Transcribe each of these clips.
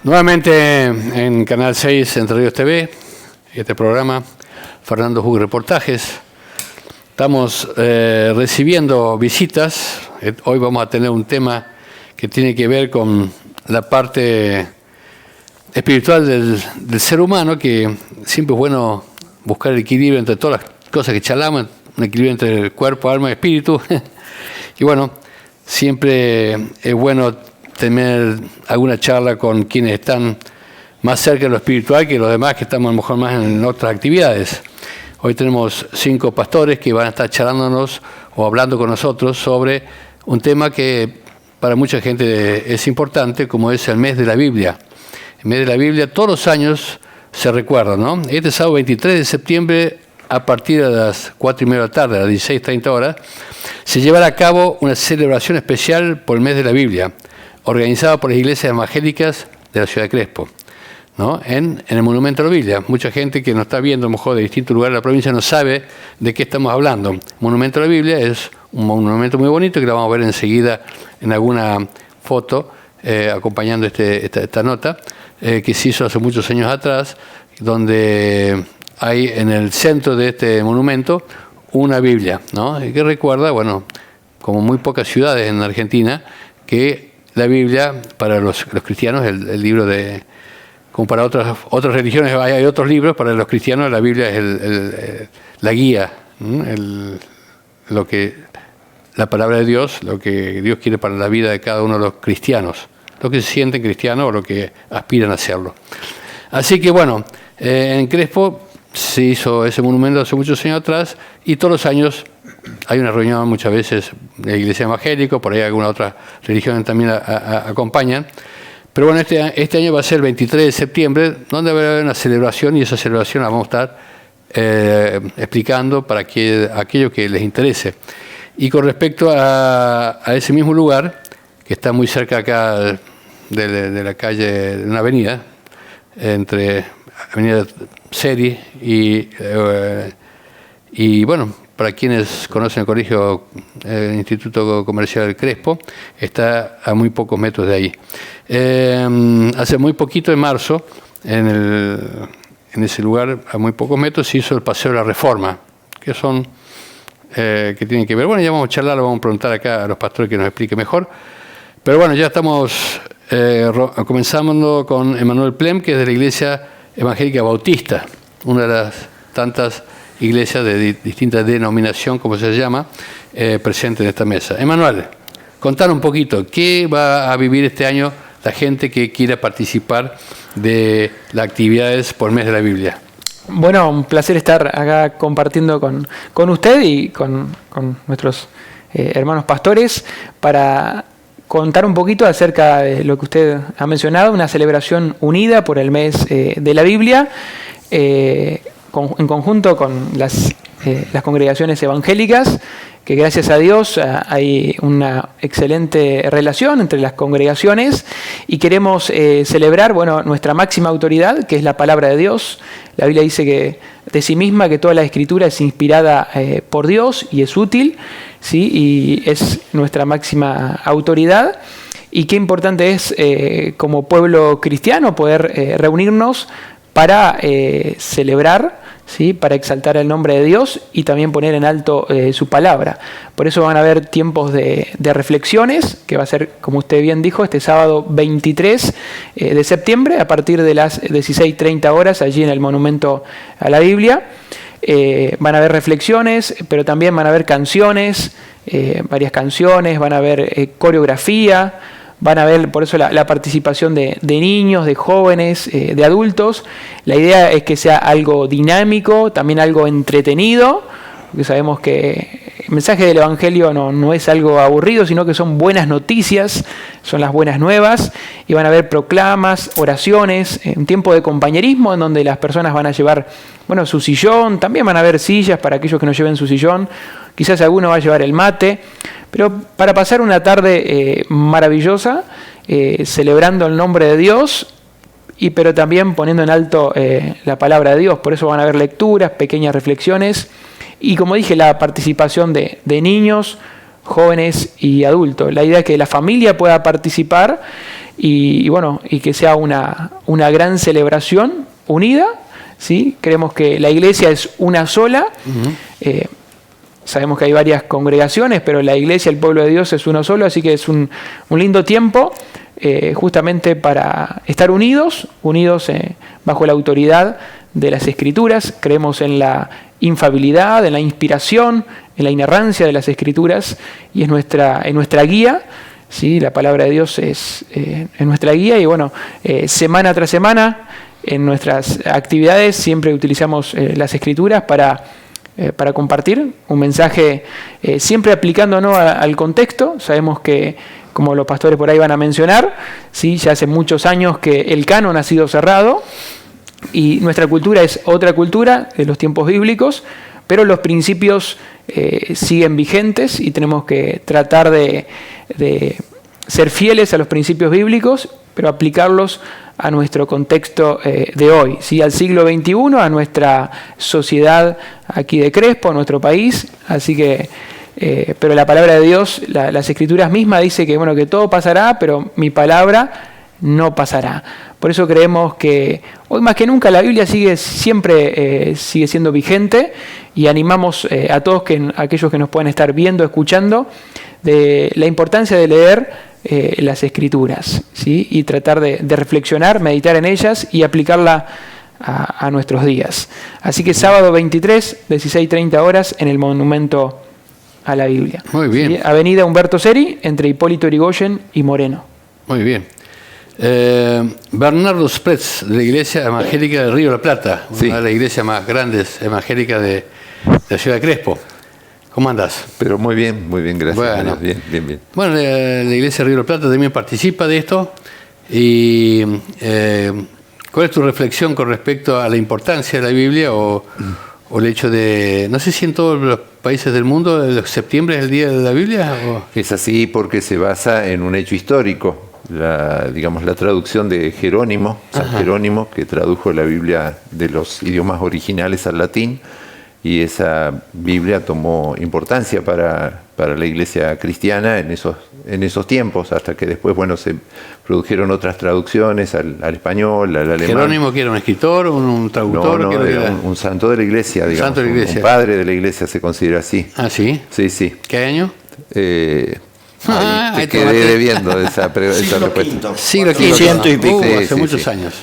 Nuevamente en Canal 6 Entre Ríos TV, este programa, Fernando Hug Reportajes. Estamos recibiendo visitas. Hoy vamos a tener un tema que tiene que ver con la parte espiritual del ser humano, que siempre es bueno buscar el equilibrio entre todas las cosas que charlamos, un equilibrio entre el cuerpo, alma y espíritu. Y bueno, siempre es bueno tener alguna charla con quienes están más cerca de lo espiritual que los demás, que estamos a lo mejor más en otras actividades. Hoy tenemos 5 pastores que van a estar charlándonos o hablando con nosotros sobre un tema que para mucha gente es importante, como es el mes de la Biblia. El mes de la Biblia todos los años se recuerda, ¿no? Este sábado 23 de septiembre, a partir de las 4:30 de la tarde, a las 16:30 horas, se llevará a cabo una celebración especial por el mes de la Biblia, organizada por las iglesias evangélicas de la ciudad de Crespo, ¿no? En el Monumento a la Biblia. Mucha gente que nos está viendo, a lo mejor de distintos lugares de la provincia, no sabe de qué estamos hablando. Monumento a la Biblia es un monumento muy bonito que lo vamos a ver enseguida en alguna foto acompañando esta nota, que se hizo hace muchos años atrás, donde hay en el centro de este monumento una Biblia, ¿no? Y que recuerda, bueno, como muy pocas ciudades en Argentina, que la Biblia, para los cristianos, el libro de... Como para otras religiones hay otros libros, para los cristianos la Biblia es la guía, la palabra de Dios, lo que Dios quiere para la vida de cada uno de los cristianos, los que se sienten cristianos o los que aspiran a serlo. Así que bueno, en Crespo se hizo ese monumento hace muchos años atrás, y todos los años hay una reunión, muchas veces de la iglesia evangélica, por ahí alguna otra religión también acompañan. Pero bueno, este año va a ser el 23 de septiembre, donde va a haber una celebración, y esa celebración la vamos a estar explicando para aquellos que les interese. Y con respecto a ese mismo lugar, que está muy cerca acá de la calle, de una avenida, entre Avenida Seri y bueno, para quienes conocen el colegio, el Instituto Comercial del Crespo, está a muy pocos metros de ahí. Hace muy poquito, en marzo, en ese lugar, a muy pocos metros, se hizo el Paseo de la Reforma, que tienen que ver. Bueno, ya vamos a charlar, vamos a preguntar acá a los pastores que nos explique mejor. Pero bueno, ya estamos comenzando con Emanuel Plem, que es de la Iglesia Evangélica Bautista, una de las tantas iglesias de distinta denominación, como se llama, presente en esta mesa. Emanuel, contanos un poquito, ¿qué va a vivir este año la gente que quiera participar de las actividades por mes de la Biblia? Bueno, un placer estar acá compartiendo con usted y con nuestros hermanos pastores para contar un poquito acerca de lo que usted ha mencionado, una celebración unida por el mes de la Biblia, en conjunto con las congregaciones evangélicas, que gracias a Dios hay una excelente relación entre las congregaciones, y queremos celebrar, bueno, nuestra máxima autoridad, que es la palabra de Dios. La Biblia dice que de sí misma que toda la Escritura es inspirada por Dios y es útil, ¿sí? Y es nuestra máxima autoridad. Y qué importante es como pueblo cristiano poder reunirnos para celebrar, ¿sí? Para exaltar el nombre de Dios y también poner en alto su palabra. Por eso van a haber tiempos de reflexiones, que va a ser, como usted bien dijo, este sábado 23 de septiembre, a partir de las 16:30 horas, allí en el Monumento a la Biblia. Van a haber reflexiones, pero también van a haber canciones, varias canciones, van a haber coreografía, van a ver, por eso la participación de niños, de jóvenes, de adultos. La idea es que sea algo dinámico, también algo entretenido, porque sabemos que el mensaje del Evangelio no es algo aburrido, sino que son buenas noticias, son las buenas nuevas, y van a haber proclamas, oraciones, un tiempo de compañerismo en donde las personas van a llevar, bueno, su sillón, también van a haber sillas para aquellos que no lleven su sillón, quizás alguno va a llevar el mate, pero para pasar una tarde maravillosa, celebrando el nombre de Dios, pero también poniendo en alto la palabra de Dios. Por eso van a haber lecturas, pequeñas reflexiones, y como dije, la participación de niños, jóvenes y adultos. La idea es que la familia pueda participar y bueno, y que sea una gran celebración unida, ¿sí? Creemos que la iglesia es una sola. Sabemos que hay varias congregaciones, pero la iglesia, el pueblo de Dios, es uno solo, así que es un lindo tiempo justamente para estar unidos bajo la autoridad de las Escrituras. Creemos en la infalibilidad, en la inspiración, en la inerrancia de las Escrituras, y es nuestra guía. ¿Sí? La palabra de Dios es nuestra guía, y bueno, semana tras semana en nuestras actividades siempre utilizamos las Escrituras para compartir un mensaje, siempre aplicándonos al contexto. Sabemos que, como los pastores por ahí van a mencionar, ¿sí? Ya hace muchos años que el canon ha sido cerrado y nuestra cultura es otra cultura de los tiempos bíblicos, pero los principios siguen vigentes y tenemos que tratar de ser fieles a los principios bíblicos, pero aplicarlos a nuestro contexto de hoy, ¿sí? Al siglo XXI, a nuestra sociedad aquí de Crespo, a nuestro país. Así que, pero la palabra de Dios, las Escrituras mismas dice que, bueno, que todo pasará, pero mi palabra no pasará. Por eso creemos que hoy más que nunca la Biblia sigue siendo vigente, y animamos a todos, aquellos que nos puedan estar viendo, escuchando, de la importancia de leer las Escrituras, ¿sí? Y tratar de reflexionar, meditar en ellas y aplicarla a nuestros días. Así que sábado 23, 16:30 horas, en el Monumento a la Biblia. Muy bien. ¿Sí? Avenida Humberto Seri, entre Hipólito Yrigoyen y Moreno. Muy bien. Bernardo Spretz, de la Iglesia Evangélica de Río de la Plata, Sí. una de las iglesias más grandes evangélicas de la ciudad de Crespo. ¿Cómo andás? Pero muy bien, gracias. Bueno. Bien. Bueno, la Iglesia de Río de la Plata también participa de esto. Y ¿cuál es tu reflexión con respecto a la importancia de la Biblia o el hecho de, no sé si en todos los países del mundo septiembre es el Día de la Biblia? Es así porque se basa en un hecho histórico. La traducción de Jerónimo, San Jerónimo, que tradujo la Biblia de los idiomas originales al latín, y esa Biblia tomó importancia para la iglesia cristiana en esos tiempos, hasta que después, bueno, se produjeron otras traducciones al español, al alemán. ¿Jerónimo que era un escritor, un traductor? No, era un santo de la iglesia, digamos. Santo de la iglesia. Un padre de la iglesia se considera así. ¿Ah, sí? Sí. ¿Qué año? Te quedé debiendo esa respuesta. Siglo V. Ciento y pico. Hace muchos años.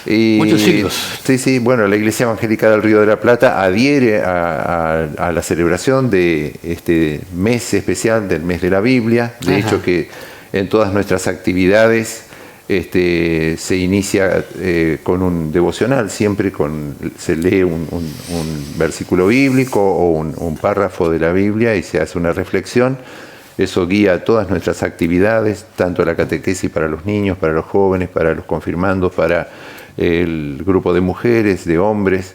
Muchos siglos. Sí, bueno, la Iglesia Evangélica del Río de la Plata adhiere a la celebración de este mes especial, del mes de la Biblia. De hecho, que en todas nuestras actividades se inicia con un devocional, siempre se lee un versículo bíblico o un párrafo de la Biblia y se hace una reflexión. Eso guía todas nuestras actividades, tanto la catequesis para los niños, para los jóvenes, para los confirmandos, para el grupo de mujeres, de hombres.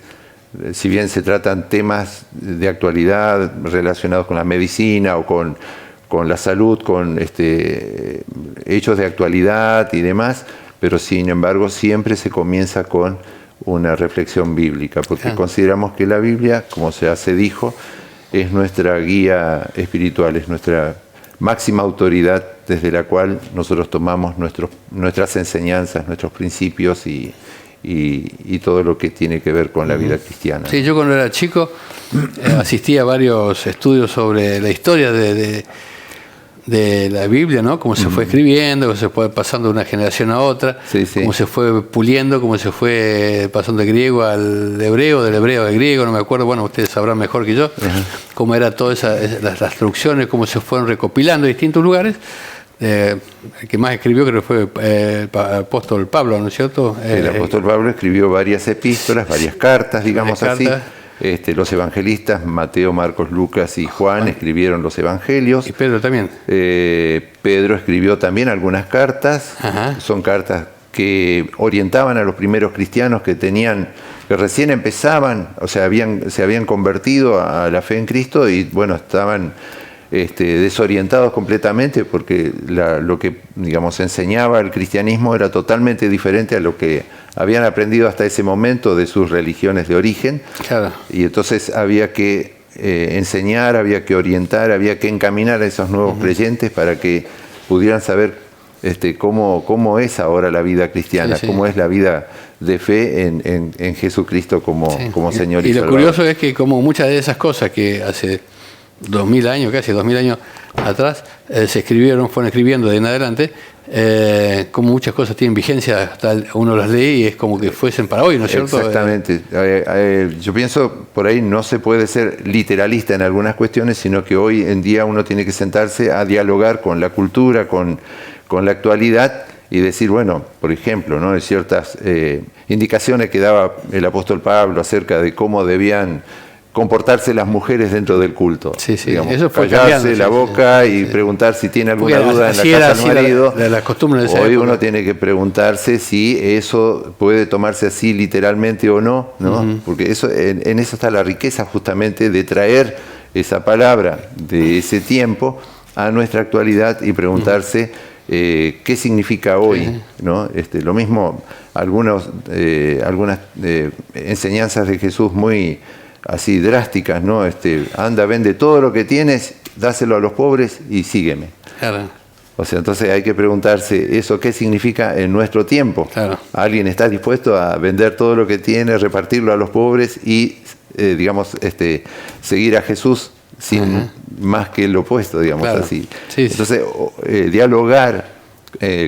Si bien se tratan temas de actualidad relacionados con la medicina o con la salud, con hechos de actualidad y demás, pero sin embargo siempre se comienza con una reflexión bíblica, porque consideramos que la Biblia, como se dijo, es nuestra guía espiritual, es nuestra máxima autoridad desde la cual nosotros tomamos nuestras enseñanzas, nuestros principios y todo lo que tiene que ver con la vida cristiana. Sí, yo cuando era chico asistí a varios estudios sobre la historia de la Biblia, ¿no? Cómo se fue escribiendo, cómo se fue pasando de una generación a otra, cómo se fue puliendo, cómo se fue pasando del griego al hebreo, del hebreo al griego, no me acuerdo, bueno, ustedes sabrán mejor que yo, cómo era todas las traducciones, cómo se fueron recopilando en distintos lugares. El que más escribió creo que fue el apóstol Pablo, ¿no es cierto? El apóstol Pablo escribió varias epístolas, varias cartas, digamos así. Los evangelistas, Mateo, Marcos, Lucas y Juan, escribieron los evangelios. Y Pedro también. Pedro escribió también algunas cartas. Son cartas que orientaban a los primeros cristianos que recién empezaban, o sea, se habían convertido a la fe en Cristo y, bueno, estaban desorientados completamente porque lo que, digamos, enseñaba el cristianismo era totalmente diferente a lo que habían aprendido hasta ese momento de sus religiones de origen. Claro. Y entonces había que enseñar, había que orientar, había que encaminar a esos nuevos creyentes para que pudieran saber cómo es ahora la vida cristiana, cómo es la vida de fe en Jesucristo como Señor y lo Salvador. curioso es que como muchas de esas cosas que hace 2000 años, casi 2000 años atrás, se fueron escribiendo de en adelante, como muchas cosas tienen vigencia, hasta uno las lee y es como que fuesen para hoy, ¿no es cierto? Exactamente. Yo pienso, por ahí no se puede ser literalista en algunas cuestiones, sino que hoy en día uno tiene que sentarse a dialogar con la cultura, con la actualidad, y decir, bueno, por ejemplo, ¿no?, hay ciertas indicaciones que daba el apóstol Pablo acerca de cómo debían comportarse las mujeres dentro del culto. Digamos, eso fue callarse la boca y preguntar si tiene alguna duda en la casa del marido. La costumbre de esa Hoy época. uno tiene que preguntarse si eso puede tomarse así literalmente o no, ¿no? Porque eso, en eso está la riqueza justamente de traer esa palabra de ese tiempo a nuestra actualidad y preguntarse qué significa hoy, ¿no? Lo mismo, algunas enseñanzas de Jesús muy así drásticas, ¿no? Anda, vende todo lo que tienes, dáselo a los pobres y sígueme. Claro. O sea, entonces hay que preguntarse, ¿eso qué significa en nuestro tiempo? Claro. ¿Alguien está dispuesto a vender todo lo que tiene, repartirlo a los pobres y, seguir a Jesús sin más que el opuesto, digamos, así? Entonces, dialogar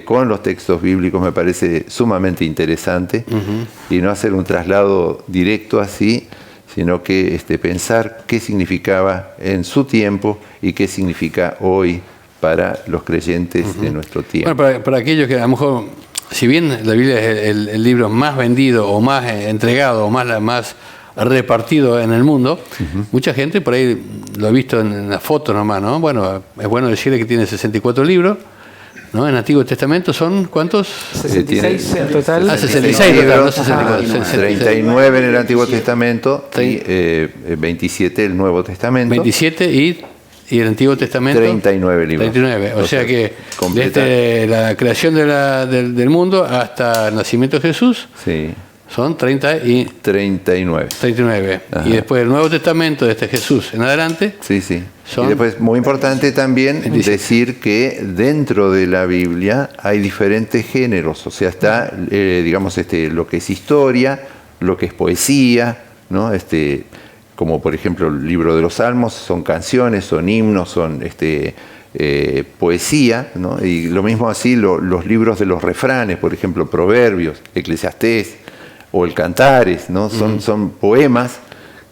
con los textos bíblicos me parece sumamente interesante, y no hacer un traslado directo así, sino que pensar qué significaba en su tiempo y qué significa hoy para los creyentes de nuestro tiempo. Bueno, para aquellos que a lo mejor, si bien la Biblia es el libro más vendido o más entregado o más repartido en el mundo, mucha gente por ahí lo ha visto en la foto nomás, ¿no? Bueno, es bueno decirle que tiene 64 libros, ¿no? En el Antiguo Testamento son, ¿cuántos? 66 en total. 66 libros, no 64. 39 en el Antiguo Testamento y 27 el Nuevo Testamento. 27 y el Antiguo Testamento. 39 libros. 39, o sea que desde la creación del mundo hasta el nacimiento de Jesús, son 39. Ajá. Y después el Nuevo Testamento, desde Jesús en adelante. Y después, muy importante también decir que dentro de la Biblia hay diferentes géneros. O sea, está, digamos, lo que es historia, lo que es poesía, ¿no? Como por ejemplo el libro de los Salmos, son canciones, son himnos, son poesía, ¿no? Y lo mismo así los libros de los refranes, por ejemplo, Proverbios, Eclesiastés o el Cantares, ¿no? Son poemas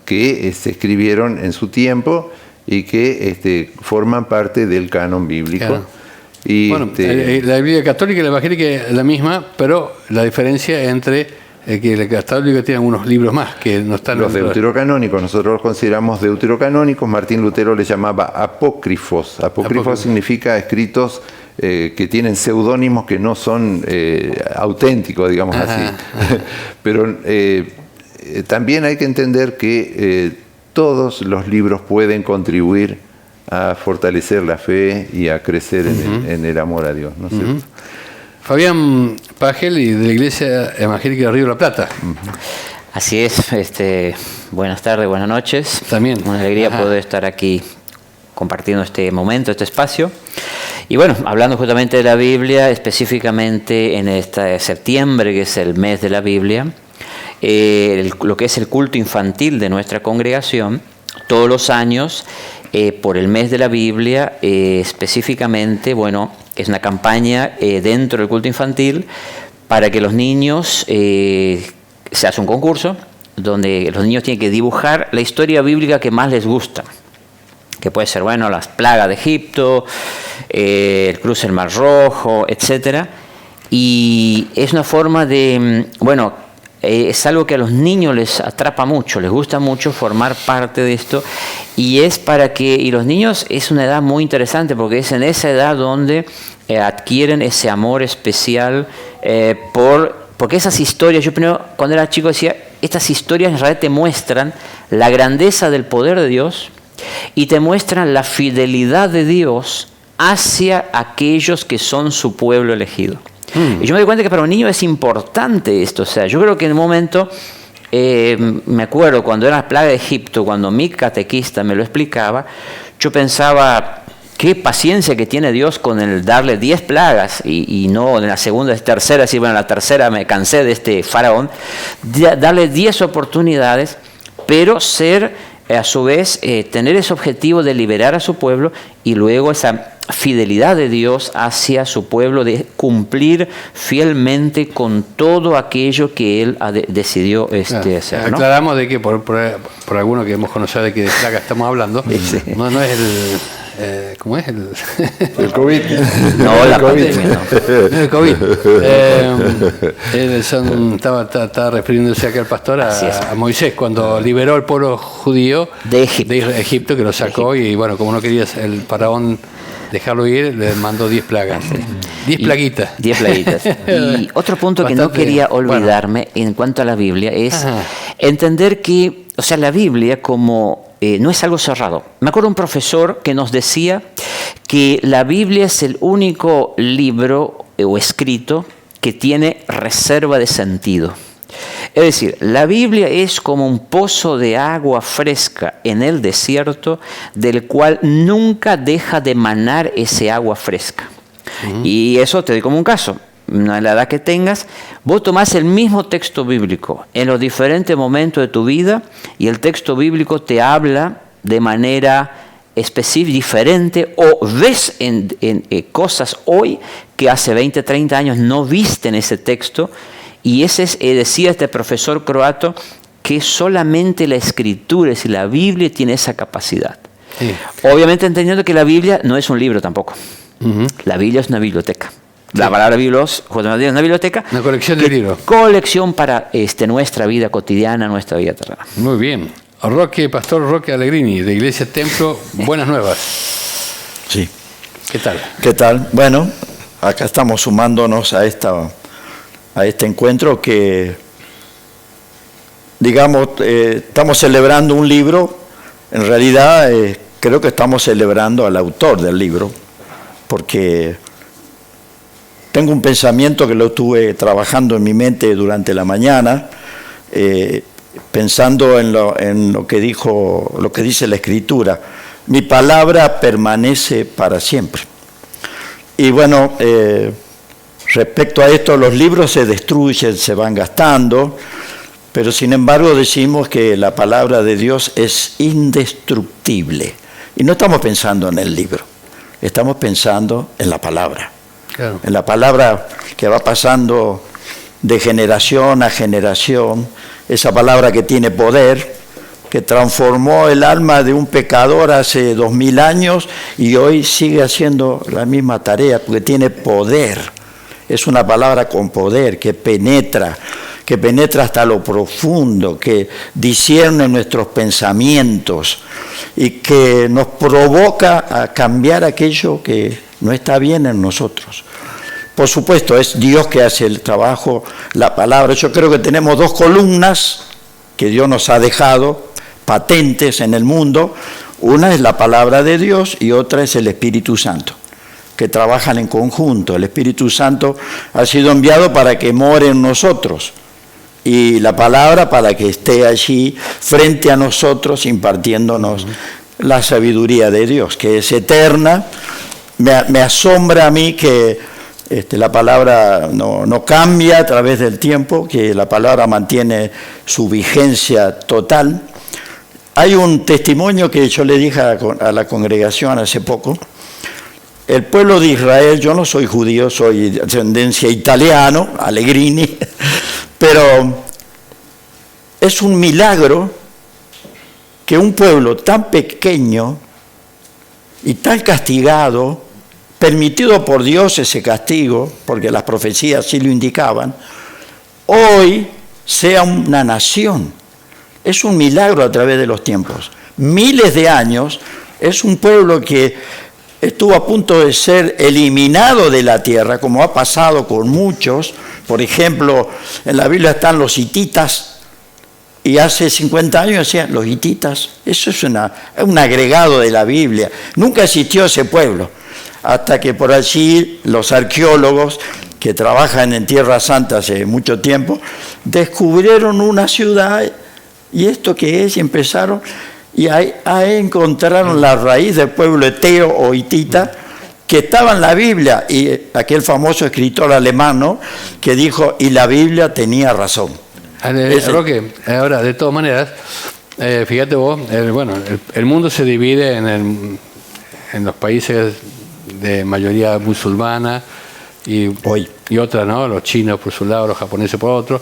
que se escribieron en su tiempo y que forman parte del canon bíblico. Claro. Y bueno, la Biblia católica y la evangélica es la misma, pero la diferencia entre que la católica tiene unos libros más que no están... Los deuterocanónicos, nosotros los consideramos deuterocanónicos. Martín Lutero les llamaba apócrifos. Apócrifos significa escritos que tienen seudónimos que no son auténticos, digamos así. Pero también hay que entender que todos los libros pueden contribuir a fortalecer la fe y a crecer en el amor a Dios, ¿no es cierto? Fabián Pagel, y de la Iglesia Evangélica de Río de la Plata. Así es, buenas tardes, buenas noches. También. Una alegría poder estar aquí compartiendo este momento, este espacio. Y bueno, hablando justamente de la Biblia, específicamente en este septiembre, que es el mes de la Biblia, lo que es el culto infantil de nuestra congregación, todos los años, por el mes de la Biblia, específicamente, bueno, es una campaña dentro del culto infantil para que los niños, se hace un concurso donde los niños tienen que dibujar la historia bíblica que más les gusta, que puede ser, bueno, las plagas de Egipto, el cruce del Mar Rojo, etcétera. Y es una forma de, bueno, es algo que a los niños les atrapa mucho, les gusta mucho formar parte de esto, y es para que, y los niños es una edad muy interesante porque es en esa edad donde adquieren ese amor especial porque esas historias, yo primero cuando era chico decía, estas historias en realidad te muestran la grandeza del poder de Dios y te muestran la fidelidad de Dios hacia aquellos que son su pueblo elegido. Y yo me doy cuenta que para un niño es importante esto. O sea, yo creo que en un momento, me acuerdo cuando era la plaga de Egipto, cuando mi catequista me lo explicaba, yo pensaba, qué paciencia que tiene Dios con el darle 10 plagas y no en la segunda y tercera, decir, bueno, la tercera me cansé de este faraón, darle 10 oportunidades, pero ser a su vez, tener ese objetivo de liberar a su pueblo y luego esa fidelidad de Dios hacia su pueblo, de cumplir fielmente con todo aquello que Él decidió hacer, ¿no? Aclaramos de que por alguno que hemos conocido de qué plaga estamos hablando, Sí. no es el... ¿cómo es? El COVID. No, la pandemia, no. No, el COVID. Estaba refiriéndose acá el pastor a Moisés, cuando liberó al pueblo judío de Egipto, que lo sacó, y bueno, como no quería el faraón dejarlo ir, le mandó 10 plagas. 10 plaguitas. 10 plaguitas. Y otro punto que no quería olvidarme en cuanto a la Biblia es entender que, o sea, la Biblia como no es algo cerrado. Me acuerdo un profesor que nos decía que la Biblia es el único libro o escrito que tiene reserva de sentido. Es decir, la Biblia es como un pozo de agua fresca en el desierto del cual nunca deja de manar ese agua fresca. Y eso te doy como un caso. A la edad que tengas, vos tomás el mismo texto bíblico en los diferentes momentos de tu vida y el texto bíblico te habla de manera específica, diferente, o ves en cosas hoy que hace 20, 30 años no viste en ese texto. Y ese es, decía este profesor croato, que solamente la Escritura, es decir, la Biblia tiene esa capacidad. Sí. Obviamente entendiendo que la Biblia no es un libro tampoco. La Biblia es una biblioteca. Sí. La palabra Biblia es una biblioteca. Una colección de libros. Colección para nuestra vida cotidiana, nuestra vida terrena. Muy bien. Pastor Roque Allegrini, de Iglesia Templo, buenas nuevas. Sí. ¿Qué tal? ¿Qué tal? Bueno, acá estamos sumándonos a este encuentro que, digamos, estamos celebrando un libro. En realidad creo que estamos celebrando al autor del libro, porque tengo un pensamiento que lo estuve trabajando en mi mente durante la mañana, pensando en lo que dice la Escritura. Mi palabra permanece para siempre. Y bueno, respecto a esto, los libros se destruyen, se van gastando, pero sin embargo decimos que la palabra de Dios es indestructible. Y no estamos pensando en el libro, estamos pensando en la palabra. Claro. En la palabra que va pasando de generación a generación, esa palabra que tiene poder, que transformó el alma de un pecador hace 2000 años y hoy sigue haciendo la misma tarea porque tiene poder. Es una palabra con poder que penetra hasta lo profundo, que discierne nuestros pensamientos y que nos provoca a cambiar aquello que no está bien en nosotros. Por supuesto, es Dios que hace el trabajo, la palabra. Yo creo que tenemos 2 columnas que Dios nos ha dejado patentes en el mundo. Una es la palabra de Dios y otra es el Espíritu Santo, que trabajan en conjunto. El Espíritu Santo ha sido enviado para que more en nosotros y la palabra para que esté allí frente a nosotros impartiéndonos la sabiduría de Dios, que es eterna. Me asombra a mí que la palabra no cambia a través del tiempo, que la palabra mantiene su vigencia total. Hay un testimonio que yo le dije a la congregación hace poco. El pueblo de Israel, yo no soy judío, soy de ascendencia italiano, Allegrini, pero es un milagro que un pueblo tan pequeño y tan castigado, permitido por Dios ese castigo, porque las profecías sí lo indicaban, hoy sea una nación. Es un milagro a través de los tiempos. Miles de años, es un pueblo que estuvo a punto de ser eliminado de la tierra, como ha pasado con muchos. Por ejemplo, en la Biblia están los hititas, y hace 50 años decían los hititas. Eso es un agregado de la Biblia. Nunca existió ese pueblo, hasta que por allí los arqueólogos que trabajan en Tierra Santa hace mucho tiempo, descubrieron una ciudad, y esto qué es, y empezaron, Y ahí encontraron la raíz del pueblo eteo o hitita, que estaba en la Biblia, y aquel famoso escritor alemán, ¿no?, que dijo, y la Biblia tenía razón. Roque, ahora, de todas maneras, fíjate vos, el mundo se divide en los países de mayoría musulmana y otra, ¿no? Los chinos por su lado, los japoneses por otro.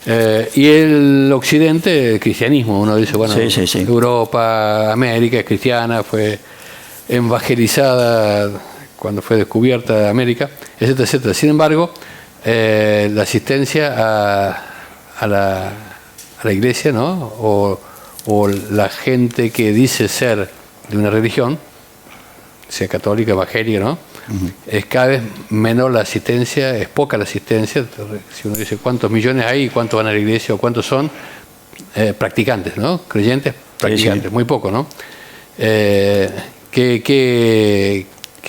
Y el occidente, el cristianismo, uno dice, bueno, sí. Europa, América es cristiana, fue evangelizada cuando fue descubierta América, etcétera, etcétera. Sin embargo, la asistencia a la iglesia, ¿no?, o la gente que dice ser de una religión, sea católica, evangélica, ¿no?, es cada vez menor la asistencia, es poca la asistencia. Si uno dice cuántos millones hay y cuántos van a la iglesia o cuántos son practicantes, ¿no?, creyentes practicantes, muy poco, ¿no? Qué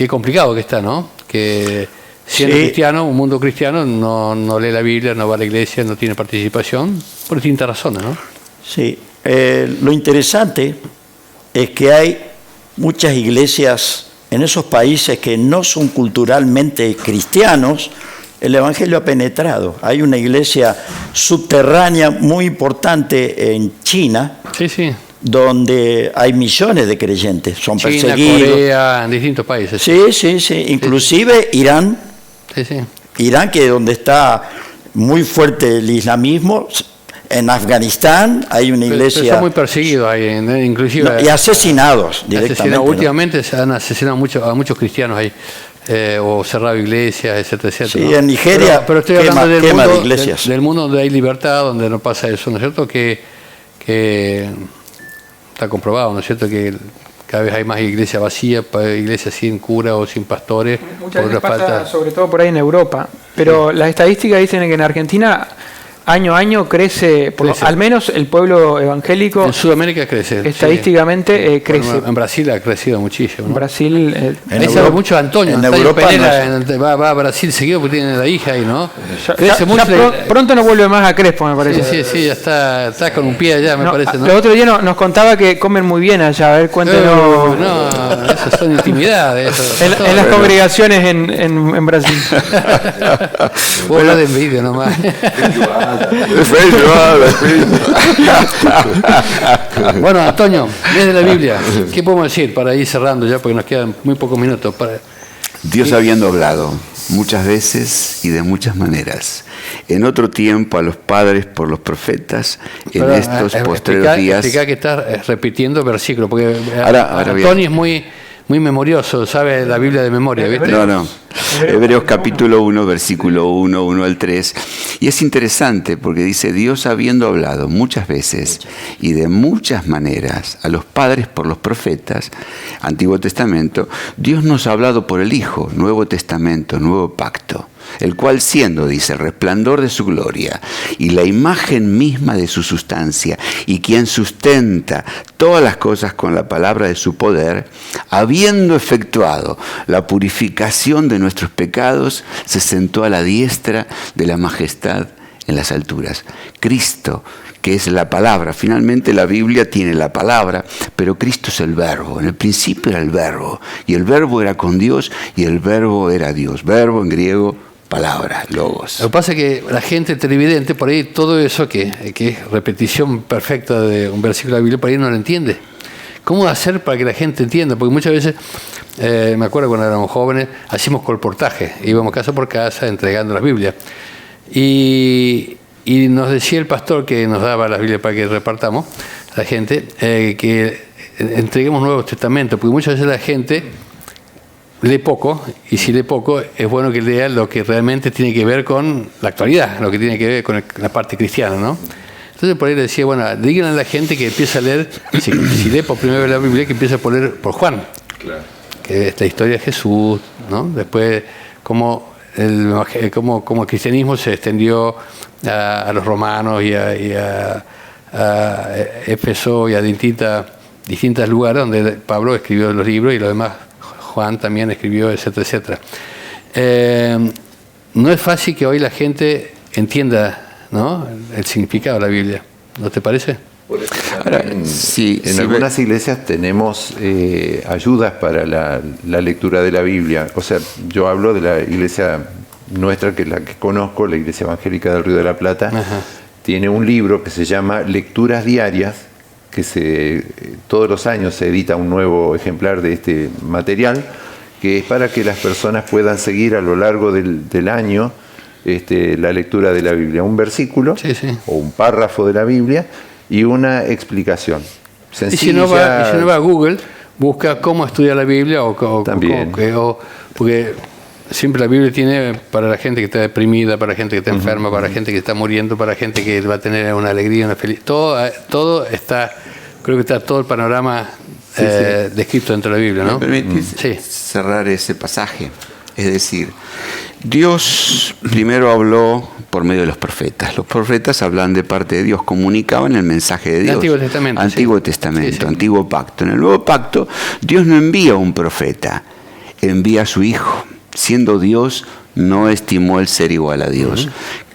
complicado que está, ¿no? Que siendo cristiano, un mundo cristiano, no lee la Biblia, no va a la iglesia, no tiene participación, por distintas razones, ¿no? Sí, lo interesante es que hay muchas iglesias en esos países que no son culturalmente cristianos. El Evangelio ha penetrado. Hay una iglesia subterránea muy importante en China, donde hay millones de creyentes, son China, perseguidos. Corea, en distintos países. Sí, inclusive Irán, Irán, que es donde está muy fuerte el islamismo. En Afganistán hay una iglesia... Pero son muy perseguidos ahí, inclusive... y asesinados directamente. Últimamente se han asesinado a muchos cristianos ahí, o cerrado iglesias, etcétera, etcétera. Sí, ¿no? en Nigeria pero estoy hablando iglesias. del mundo donde hay libertad, donde no pasa eso, ¿no es cierto? Que está comprobado, ¿no es cierto? Que cada vez hay más iglesias vacías, iglesias sin cura o sin pastores. Muchas veces pasa, sobre todo por ahí en Europa, pero las estadísticas dicen que en Argentina año a año crece. Al menos el pueblo evangélico. En Sudamérica crece. Estadísticamente crece. Bueno, en Brasil ha crecido muchísimo, ¿no? En Brasil. Ahí sabe mucho Antonio. En Antonio Europa Pereira va a Brasil seguido porque tiene la hija ahí, ¿no? Crece mucho. Pronto no vuelve más a Crespo, me parece. Sí, ya está con un pie allá, me parece, ¿no? El otro día nos contaba que comen muy bien allá. A ver, cuéntenos. No, eso son intimidades. Eso, en las congregaciones en Brasil. Vos hablas de envidia nomás. Bueno, Antonio, desde la Biblia, ¿qué podemos decir para ir cerrando ya? Porque nos quedan muy pocos minutos. Dios habiendo hablado muchas veces y de muchas maneras, en otro tiempo a los padres por los profetas, en estos postreros días... Explica que estás repitiendo versículos, porque ahora Antonio es muy memorioso, sabe la Biblia de memoria, ¿viste? No. Hebreos capítulo 1, versículo 1 al 3. Y es interesante porque dice, Dios habiendo hablado muchas veces y de muchas maneras a los padres por los profetas, Antiguo Testamento, Dios nos ha hablado por el Hijo, Nuevo Testamento, Nuevo Pacto, el cual siendo, dice, el resplandor de su gloria y la imagen misma de su sustancia, y quien sustenta todas las cosas con la palabra de su poder, habiendo efectuado la purificación de nuestros pecados, se sentó a la diestra de la majestad en las alturas. Cristo, que es la palabra, finalmente la Biblia tiene la palabra, pero Cristo es el verbo. En el principio era el verbo, y el verbo era con Dios, y el verbo era Dios. Verbo en griego, palabra, logos. Lo que pasa es que la gente televidente, por ahí todo eso que es repetición perfecta de un versículo de la Biblia, por ahí no lo entiende. ¿Cómo hacer para que la gente entienda? Porque muchas veces, me acuerdo cuando éramos jóvenes, hacíamos colportaje, íbamos casa por casa entregando las Biblias. Y nos decía el pastor que nos daba las Biblias para que repartamos, la gente, que entreguemos Nuevos Testamentos, porque muchas veces la gente lee poco, y si lee poco, es bueno que lea lo que realmente tiene que ver con la actualidad, lo que tiene que ver con la parte cristiana, ¿no? Entonces por ahí le decía, bueno, díganle a la gente que empieza a leer, si lee por primera vez la Biblia, que empiece a poner por Juan, que es la historia de Jesús, ¿no? Después, cómo el cristianismo se extendió a los romanos y a Éfeso y a distintos lugares donde Pablo escribió los libros, y lo demás Juan también escribió, etcétera, etcétera. No es fácil que hoy la gente entienda, ¿no?, el significado de la Biblia. ¿No te parece? Ahora, sí, En sí, algunas iglesias tenemos ayudas para la lectura de la Biblia. O sea, yo hablo de la iglesia nuestra, que es la que conozco, la Iglesia Evangélica del Río de la Plata. Ajá. Tiene un libro que se llama Lecturas Diarias, que todos los años se edita un nuevo ejemplar de este material, que es para que las personas puedan seguir a lo largo del año la lectura de la Biblia. Un versículo Sí, sí. o un párrafo de la Biblia y una explicación Y sencilla. si no va a Google, busca cómo estudiar la Biblia También. porque siempre la Biblia tiene para la gente que está deprimida, para la gente que está enferma, para la gente que está muriendo, para la gente que va a tener una alegría, una felicidad. Todo está, creo que está todo el panorama descrito dentro de la Biblia, ¿no? ¿Me permitís Sí. cerrar ese pasaje? Es decir, Dios primero habló por medio de los profetas. Los profetas hablan de parte de Dios, comunicaban el mensaje de Dios. Antiguo Testamento, Antiguo sí. Testamento, Sí, sí. Antiguo Pacto. En el Nuevo Pacto, Dios no envía un profeta, envía a su Hijo. Siendo Dios, no estimó el ser igual a Dios,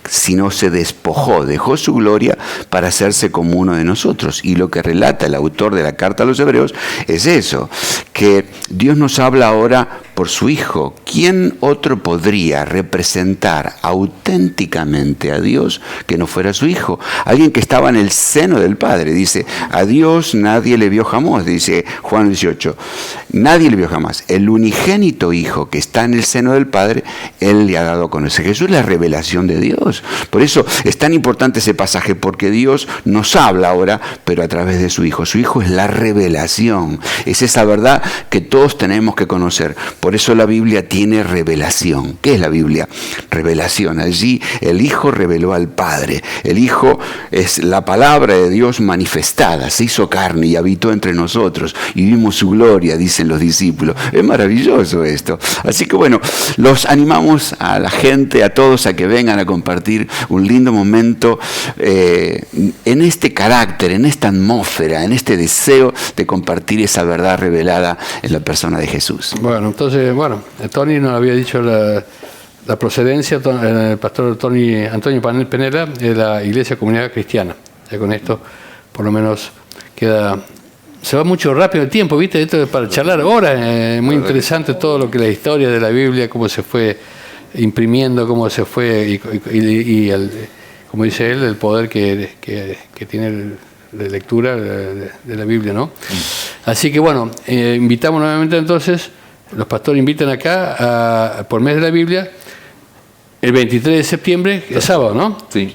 sino se despojó, dejó su gloria para hacerse como uno de nosotros. Y lo que relata el autor de la carta a los Hebreos es eso, que Dios nos habla ahora por su Hijo. ¿Quién otro podría representar auténticamente a Dios que no fuera su Hijo? Alguien que estaba en el seno del Padre. Dice, a Dios nadie le vio jamás, dice Juan 18. Nadie le vio jamás. El unigénito Hijo que está en el seno del Padre, Él le ha dado a conocer. Jesús es la revelación de Dios. Por eso es tan importante ese pasaje, porque Dios nos habla ahora, pero a través de su Hijo. Su Hijo es la revelación. Es esa verdad que todos tenemos que conocer. Por eso la Biblia tiene revelación. ¿Qué es la Biblia? Revelación. Allí el Hijo reveló al Padre. El Hijo es la palabra de Dios manifestada. Se hizo carne y habitó entre nosotros. Y vimos su gloria, dicen los discípulos. Es maravilloso esto. Así que bueno, los animamos a la gente, a todos, a que vengan a compartir un lindo momento en este carácter, en esta atmósfera, en este deseo de compartir esa verdad revelada en la persona de Jesús. Bueno, entonces, Tony nos había dicho la procedencia, el pastor Antonio Penela, de la Iglesia Comunidad Cristiana. Ya con esto, por lo menos, queda... Se va mucho rápido el tiempo, ¿viste? Esto es para charlar ahora. Muy interesante todo lo que la historia de la Biblia, cómo se fue imprimiendo, cómo se fue, y como dice él, el poder que tiene de lectura de la Biblia, ¿no? Así que bueno, invitamos nuevamente entonces, los pastores invitan acá por mes de la Biblia, el 23 de septiembre, es sábado, ¿no? Sí.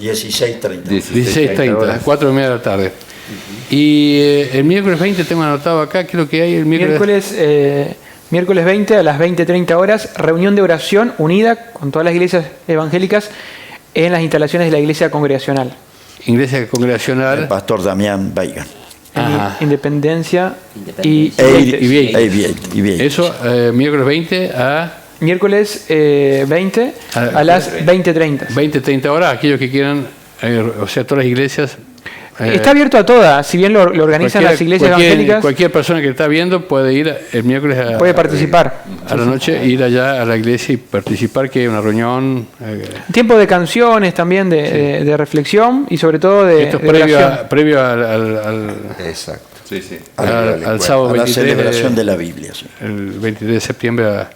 16:30. 16:30, 4:30 de la tarde. Y el miércoles 20 tengo anotado acá, creo que hay el Miércoles 20 a las 20:30 horas, reunión de oración unida con todas las iglesias evangélicas en las instalaciones de la iglesia congregacional. Iglesia Congregacional. El pastor Damián Weigand. Ajá. Independencia y Vieites. Eso, miércoles 20 a... Miércoles 20 a las 20:30. 20-30 horas, aquellos que quieran, o sea, todas las iglesias. Está abierto a todas, si bien lo organizan las iglesias evangélicas. Cualquier persona que está viendo puede ir el miércoles puede participar. A la noche, ir allá a la iglesia y participar, que hay una reunión. Tiempo de canciones también, de reflexión y sobre todo de esto es oración. previo al Exacto. Sí, sí. al sábado a la 23 celebración de la Biblia. Sí. el 23 de septiembre a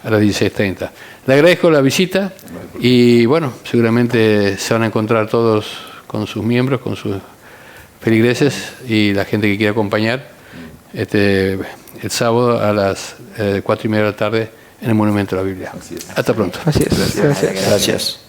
las 16:30. Le agradezco la visita y bueno, seguramente se van a encontrar todos con sus miembros, con sus feligreses y la gente que quiera acompañar el sábado a las 4:30 de la tarde en el Monumento a la Biblia. Hasta pronto. Así es. Gracias. Gracias.